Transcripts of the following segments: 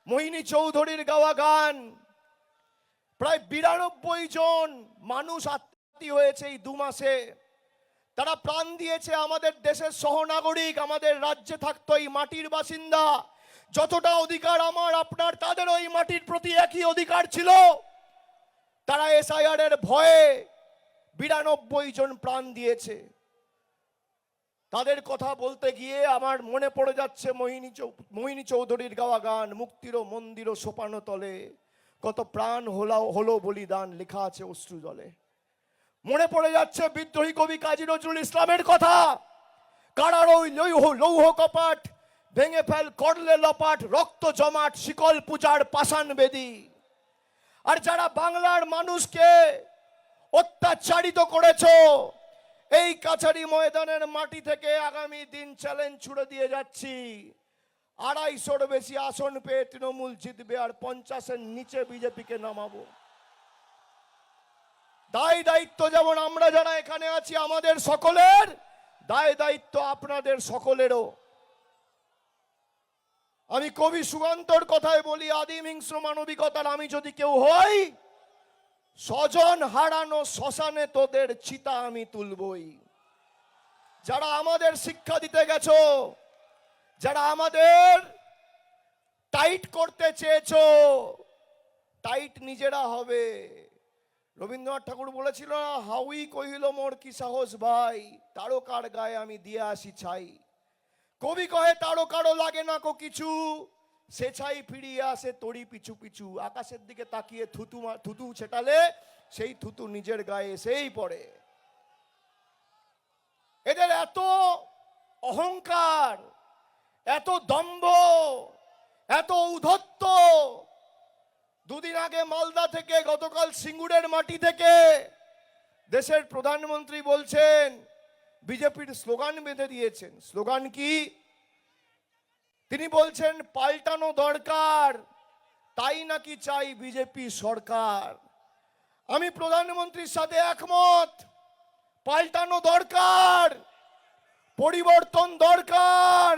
মোহিনী চৌধুরীর গাওয়া গান। প্রায় 92 জন মানুষ আত্মঘাতী হয়েছে এই 2 মাসে। তারা প্রাণ দিয়েছে, আমাদের দেশের সহনাগরিক, আমাদের রাজ্যে থাকতো, এই মাটির বাসিন্দা। যতটা অধিকার আমার আপনার, তাদের ওই মাটির প্রতি একই অধিকার ছিল। তারা এসআইআর এর ভয়ে 92 জন প্রাণ দিয়েছে। তাদের কথা বলতে গিয়ে আমার মনে পড়ে যাচ্ছে মোহিনী চৌধুরীর গাওয়া গান, মুক্তির মন্দির সোপানো তলে কত প্রাণ হলো বলিদান, লেখা আছে অশ্রু জলে। মনে পড়ে যাচ্ছে বিদ্রোহী কবি কাজী নজরুল ইসলামের কথা, কারার ওই লৌহ কপাট ভেঙে ফেল করলে লপাট, রক্ত জমাট শিকল পূজার পাষাণ বেদী। আর যারা বাংলার মানুষকে অত্যাচারিত করেছো, এই কাছারি ময়দানের মাটি থেকে আগামী দিন চ্যালেঞ্জ ছুড়ে দিয়ে যাচ্ছি, 250-র বেশি আসন পেয়ে তৃণমূল জিতবে, আর 50-এর নিচে বিজেপিকে নামাবো। দায় দায়িত্ব যেমন আমরা যারা এখানে আছি আমাদের সকলের, দায় দায়িত্ব আপনাদের সকলেরও। আমি কবি সুকান্তর কথায় বলি, আদিম হিংস্র মানবিকতার আমি যদি কেউ হই, স্বজন হারানো শ্মশানে তোদের চিতা আমি তুলবই। যারা আমাদের শিক্ষা দিতে গেছো, যারা আমাদের টাইট করতে চেয়েছো, টাইট নিজেরা হবে। রবীন্দ্রনাথ ঠাকুর বলেছিল না, হাউই কহিল মোর কি সাহস ভাই, তারকার গায়ে আমি দিয়ে আসি ছাই। কবি কহে তারকারও লাগে না কো কিছু, সে ছাই ফিরিয়ে আসে তোরই পিছু পিছু। আকাশের দিকে তাকিয়ে থুতু ছেটালে সেই থুতু নিজের গায়ে এসেই পড়ে। এদের এত অহংকার, এত দম্ভ, এত ঔদ্ধত্য। দুদিন আগে মালদা থেকে, গতকাল সিঙ্গুরের মাটি থেকে দেশের প্রধানমন্ত্রী বলছেন, বিজেপির স্লোগান বেঁধে দিয়েছেন। স্লোগান কি? তিনি বলছেন পাল্টানো দরকার, তাই নাকি চাই বিজেপি সরকার। আমি প্রধানমন্ত্রীর সাথে একমত, পাল্টানো দরকার, পরিবর্তন দরকার,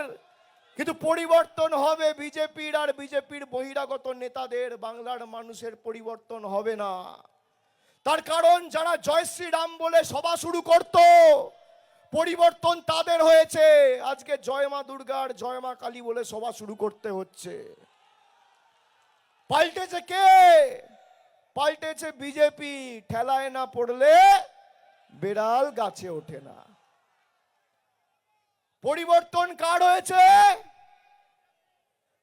কিন্তু পরিবর্তন হবে বিজেপির আর বিজেপির বহিরাগত নেতাদের, বাংলার মানুষের পরিবর্তন হবে না। তার কারণ যারা জয় শ্রীরাম বলে সভা শুরু করত, পরিবর্তন তাদের হয়েছে। আজকে জয় মা দুর্গার, জয় মা কালী বলে সভা শুরু করতে হচ্ছে। পাল্টেছে কে? পাল্টেছে বিজেপি। ঠেলায় না পড়লে বেড়াল গাছে ওঠে না। পরিবর্তন কার হয়েছে?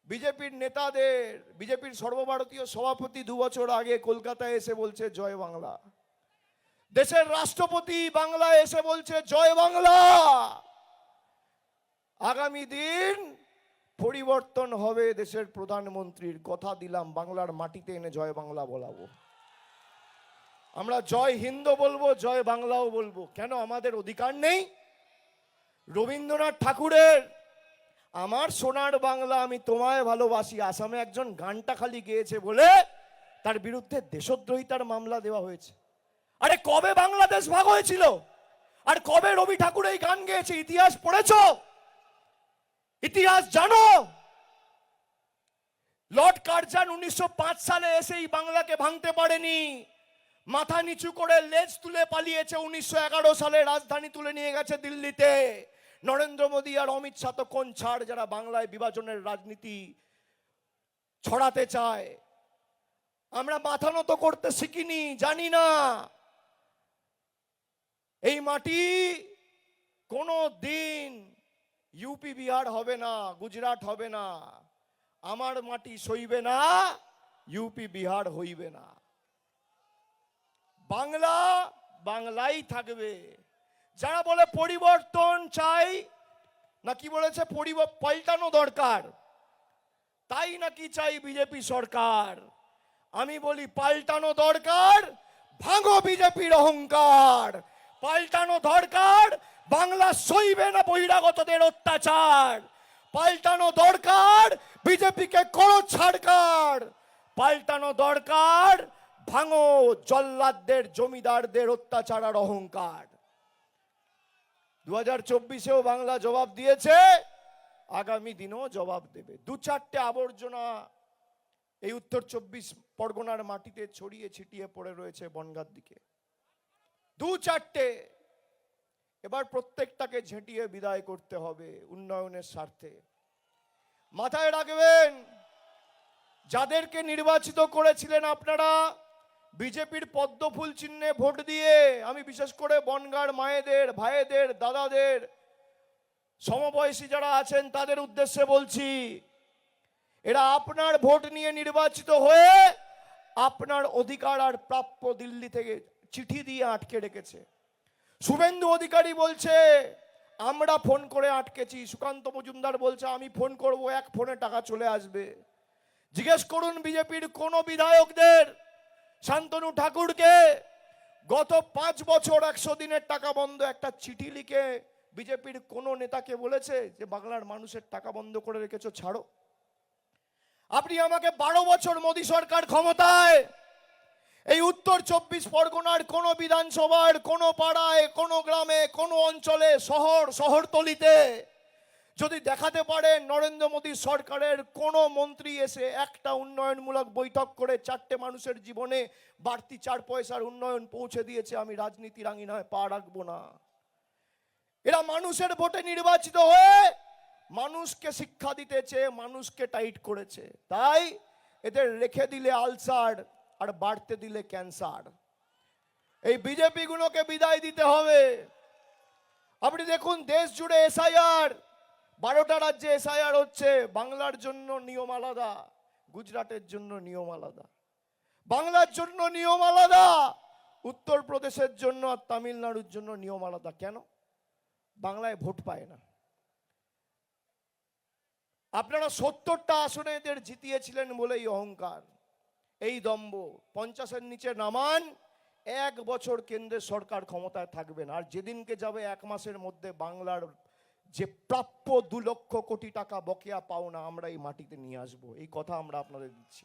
বিজেপির নেতাদের। বিজেপির সর্বভারতীয় সভাপতি 2 বছর আগে কলকাতায় এসে বলছে জয় বাংলা। দেশের রাষ্ট্রপতি বাংলায় এসে বলছে জয় বাংলা। আগামী দিন পরিবর্তন হবে দেশের প্রধানমন্ত্রীর, কথা দিলাম, বাংলার মাটিতে এনে জয় বাংলা বলাবো। আমরা জয় হিন্দ বলবো, জয় বাংলাও বলবো। কেন আমাদের অধিকার নেই? রবীন্দ্রনাথ ঠাকুরের আমার সোনার বাংলা আমি তোমায় ভালোবাসি, আসামে একজন গানটা খালি গেয়েছে বলে তার বিরুদ্ধে দেশদ্রোহিতার মামলা দেওয়া হয়েছে। আরে কবে বাংলাদেশ ভাগ হয়েছিল? আর কবে রবি ঠাকুর এই গান গেয়েছে? ইতিহাস পড়েছো? ইতিহাস জানো? লর্ড কার্জন 1905 সালে এসে এই বাংলাকে ভাঙতে পারেনি, মাথা নিচু করে লেজ তুলে পালিয়েছে। 1911 সালে রাজধানী তুলে নিয়ে গেছে দিল্লিতে। নরেন্দ্র মোদী আর অমিত শাহ তো কোন ছাড়, যারা বাংলায় বিভাজনের রাজনীতি ছড়াতে চায়। আমরা মাথা নত করতে শিখিনি, জানি না। এই মাটি কোনো দিন ইউপি বিহার হবে না, গুজরাট হবে না। আমার মাটি সইবে না, ইউপি বিহার হইবে না। বাংলা বাংলাই থাকবে। যারা বলে পরিবর্তন চাই, নাকি বলেছে পাল্টানো দরকার, তাই নাকি চাই বিজেপি সরকার। আমি বলি পাল্টানো দরকার, ভাঙো বিজেপির অহংকার। পাল্টানো দরকার, বাংলা সইবে না বহিরাগতদের অত্যাচার। পাল্টানো দরকার, বিজেপিকে করো ছাড়কার। পাল্টানো দরকার, ভাঙো জল্লাদদের, জমিদারদের অত্যাচার আর অহংকার। 2024-এও বাংলা জবাব দিয়েছে, আগামী দিনেও জবাব দেবে। 2-4টে আবর্জনা এই উত্তর 24 পরগনার মাটিতে ছড়িয়ে ছিটিয়ে পড়ে রয়েছে বনগাঁর দিকে। দু চারটে, এবার প্রত্যেকটাকে ঝেঁটিয়ে বিদায় করতে হবে উন্নয়নের স্বার্থে। মাথায় রাখবেন, যাদেরকে নির্বাচিত করেছিলেন আপনারা বিজেপির পদ্মফুল চিহ্নে ভোট দিয়ে, আমি বিশেষ করে বনগাঁর মায়েদের, ভাইদের, দাদাদের, সমবয়সী যারা আছেন তাদের উদ্দেশ্যে বলছি, এরা আপনার ভোট নিয়ে নির্বাচিত হয়ে আপনার অধিকার আর প্রাপ্য দিল্লি থেকে চিঠি দিয়ে আটকে রেখেছে। শুভেন্দু অধিকারী বলছে আমরা ফোন করে আটকেছি, সুকান্ত মজুমদার বলছে আমি ফোন করব, এক ফোনে টাকা চলে আসবে। জিজ্ঞেস করুন বিজেপির কোন বিধায়কদের, শান্তনু ঠাকুরকে গত 5 বছর 100 দিনের টাকা বন্ধ একটা চিঠি লিখে বিজেপির কোন নেতাকে বলেছে যে বাংলার মানুষের টাকা বন্ধ করে রেখেছো, ছাড়ো। আপনি আমাকে 12 বছর মোদী সরকার ক্ষমতায় এই উত্তর 24 পরগনার কোন বিধানসভার কোন পাড়ায়, কোন গ্রামে, কোন অঞ্চলে, শহরতলিতে যদি দেখাতে পারেন নরেন্দ্র মোদী সরকারের কোন মন্ত্রী এসে একটা উন্নয়নমূলক বৈঠক করে 4টে মানুষের জীবনে বাড়তি 4 পয়সার উন্নয়ন পৌঁছে দিয়েছে, আমি রাজনীতির আঙিনায় পা রাখবো না। এরা মানুষের ভোটে নির্বাচিত হয়ে মানুষকে শিক্ষা দিতে চেয়ে মানুষকে টাইট করেছে, তাই এদের রেখে দিলে আলসার আর বাড়তে দিলে ক্যান্সার। এই বিজেপি গুলোকে বিদায় দিতে হবে। আপনি দেখুন দেশ জুড়ে এসআইআর, 12টা রাজ্যে এসআইআর হচ্ছে। বাংলার জন্য নিয়ম আলাদা, গুজরাটের জন্য নিয়ম আলাদা, বাংলার জন্য নিয়ম আলাদা, উত্তরপ্রদেশের জন্য আর তামিলনাড়ুর জন্য নিয়ম আলাদা। কেন? বাংলায় ভোট পায় না। আপনারা 70টা আসনে এদের জিতিয়েছিলেন বলেই অহংকার, এই দম্ভ। 50-এর নিচে নামান, 1 বছর কেন্দ্রের সরকার ক্ষমতায় থাকবেন, আর যেদিনকে যাবে 1 মাসের মধ্যে বাংলার যে প্রাপ্য 2 লক্ষ কোটি টাকা বকেয়া পাওনা আমরা এই মাটিতে নিয়ে আসবো, এই কথা আমরা আপনাদের দিচ্ছি।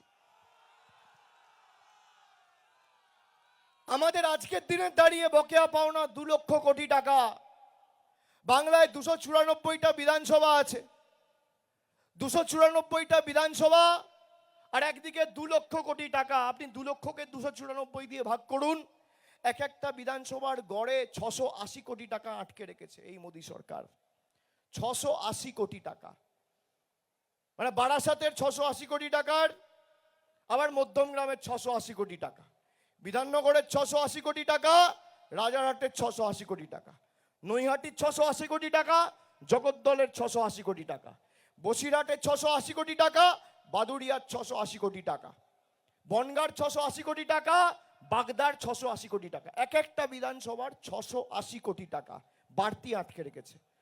আমাদের আজকের দিনে দাঁড়িয়ে বকেয়া পাওনা 2 লক্ষ কোটি টাকা। বাংলায় 294টা বিধানসভা আছে, 294টা বিধানসভা, আর একদিকে 2 লক্ষ কোটি টাকা। আপনি 2 লক্ষকে 294 দিয়ে ভাগ করুন, এক একটা বিধানসভার গড়ে 680 কোটি টাকা আটকে রেখেছে এই মোদী সরকার। 680 কোটি টাকা, মানে বারাসাতের 680 কোটি টাকার, আবার মধ্যমগ্রামের 680 কোটি টাকা, বিধাননগরের 680 কোটি টাকা, রাজারহাটের 680 কোটি টাকা, নৈহাটির 680 কোটি টাকা, জগদ্দলের 680 কোটি টাকা, বসিরহাটের 680 কোটি টাকা, বাদুড়িয়ার 680 কোটি টাকা, বনগাঁর 680 কোটি টাকা, বাগদার 680 কোটি টাকা। এক একটা বিধানসভার 680 কোটি টাকা বাড়তি আটকে রেখেছে।